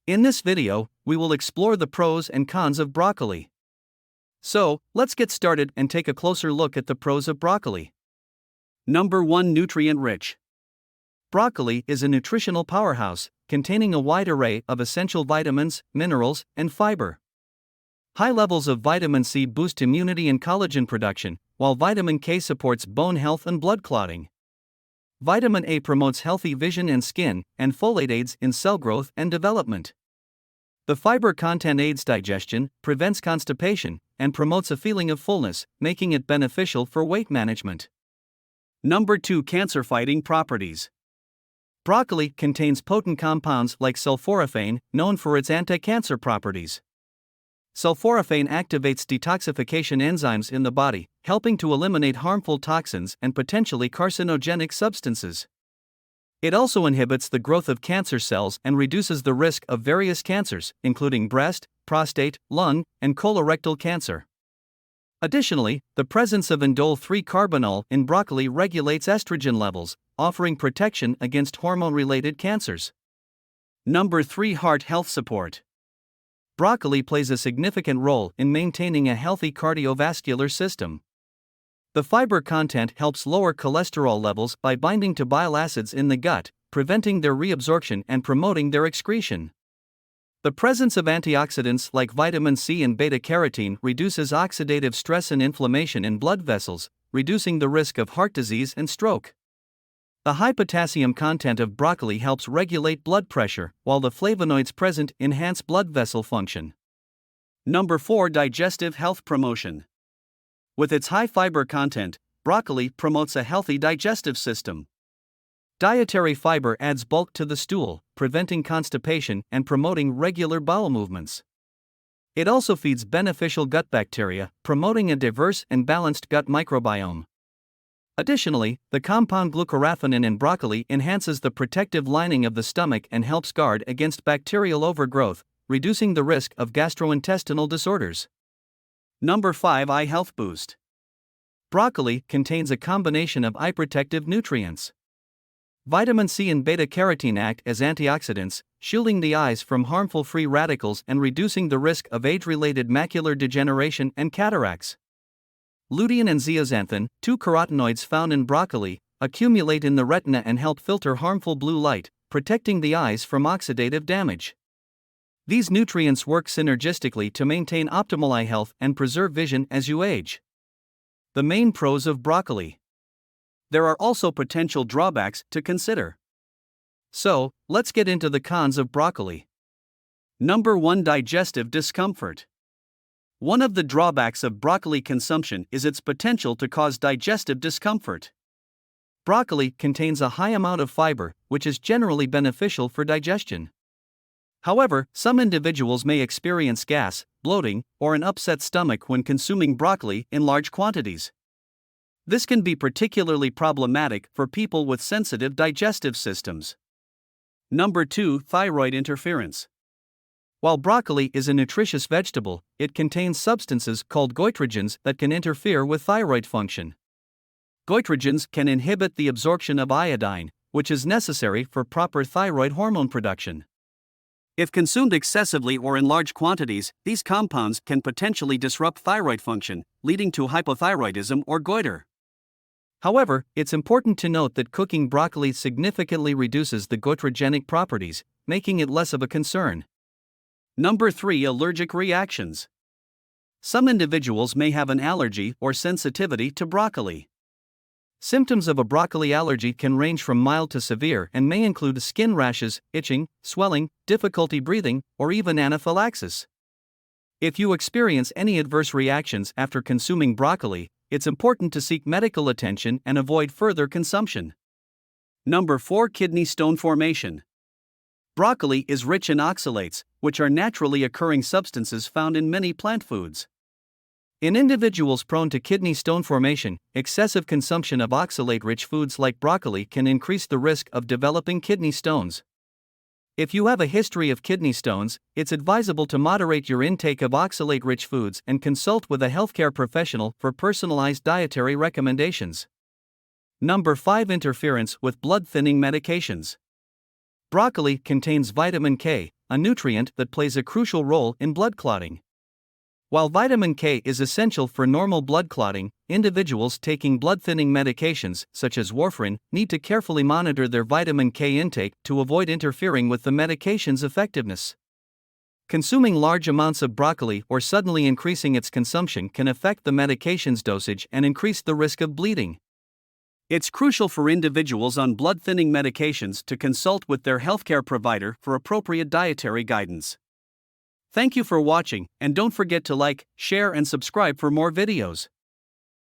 In this video, we will explore the pros and cons of broccoli. So, let's get started and take a closer look at the pros of broccoli. Number 1. Nutrient-rich. Broccoli is a nutritional powerhouse, containing a wide array of essential vitamins, minerals, and fiber. High levels of vitamin C boost immunity and collagen production, while vitamin K supports bone health and blood clotting. Vitamin A promotes healthy vision and skin, and folate aids in cell growth and development. The fiber content aids digestion, prevents constipation, and promotes a feeling of fullness, making it beneficial for weight management. Number 2. Cancer-fighting properties. Broccoli contains potent compounds like sulforaphane, known for its anti-cancer properties. Sulforaphane activates detoxification enzymes in the body, helping to eliminate harmful toxins and potentially carcinogenic substances. It also inhibits the growth of cancer cells and reduces the risk of various cancers, including breast, prostate, lung, and colorectal cancer. Additionally, the presence of indole 3-carbinol in broccoli regulates estrogen levels, offering protection against hormone-related cancers. Number 3. Heart health support. Broccoli plays a significant role in maintaining a healthy cardiovascular system. The fiber content helps lower cholesterol levels by binding to bile acids in the gut, preventing their reabsorption and promoting their excretion. The presence of antioxidants like vitamin C and beta-carotene reduces oxidative stress and inflammation in blood vessels, reducing the risk of heart disease and stroke. The high potassium content of broccoli helps regulate blood pressure, while the flavonoids present enhance blood vessel function. Number 4. Digestive health promotion. With its high fiber content, broccoli promotes a healthy digestive system. Dietary fiber adds bulk to the stool, preventing constipation and promoting regular bowel movements. It also feeds beneficial gut bacteria, promoting a diverse and balanced gut microbiome. Additionally, the compound glucoraphanin in broccoli enhances the protective lining of the stomach and helps guard against bacterial overgrowth, reducing the risk of gastrointestinal disorders. Number 5. Eye health boost. Broccoli contains a combination of eye protective nutrients. Vitamin C and beta-carotene act as antioxidants, shielding the eyes from harmful free radicals and reducing the risk of age-related macular degeneration and cataracts. Lutein and zeaxanthin, 2 carotenoids found in broccoli, accumulate in the retina and help filter harmful blue light, protecting the eyes from oxidative damage. These nutrients work synergistically to maintain optimal eye health and preserve vision as you age. The main pros of broccoli. There are also potential drawbacks to consider. So, let's get into the cons of broccoli. Number 1. Digestive discomfort. One of the drawbacks of broccoli consumption is its potential to cause digestive discomfort. Broccoli contains a high amount of fiber, which is generally beneficial for digestion. However, some individuals may experience gas, bloating, or an upset stomach when consuming broccoli in large quantities. This can be particularly problematic for people with sensitive digestive systems. Number 2. Thyroid interference. While broccoli is a nutritious vegetable, it contains substances called goitrogens that can interfere with thyroid function. Goitrogens can inhibit the absorption of iodine, which is necessary for proper thyroid hormone production. If consumed excessively or in large quantities, these compounds can potentially disrupt thyroid function, leading to hypothyroidism or goiter. However, it's important to note that cooking broccoli significantly reduces the goitrogenic properties, making it less of a concern. Number 3. Allergic reactions. Some individuals may have an allergy or sensitivity to broccoli. Symptoms of a broccoli allergy can range from mild to severe and may include skin rashes, itching, swelling, difficulty breathing, or even anaphylaxis. If you experience any adverse reactions after consuming broccoli, it's important to seek medical attention and avoid further consumption. Number 4. Kidney stone formation. Broccoli is rich in oxalates, which are naturally occurring substances found in many plant foods. In individuals prone to kidney stone formation, excessive consumption of oxalate-rich foods like broccoli can increase the risk of developing kidney stones. If you have a history of kidney stones, it's advisable to moderate your intake of oxalate-rich foods and consult with a healthcare professional for personalized dietary recommendations. Number 5. Interference with blood-thinning medications. Broccoli contains vitamin K, a nutrient that plays a crucial role in blood clotting. While vitamin K is essential for normal blood clotting, individuals taking blood-thinning medications, such as warfarin, need to carefully monitor their vitamin K intake to avoid interfering with the medication's effectiveness. Consuming large amounts of broccoli or suddenly increasing its consumption can affect the medication's dosage and increase the risk of bleeding. It's crucial for individuals on blood-thinning medications to consult with their healthcare provider for appropriate dietary guidance. Thank you for watching, and don't forget to like, share, and subscribe for more videos.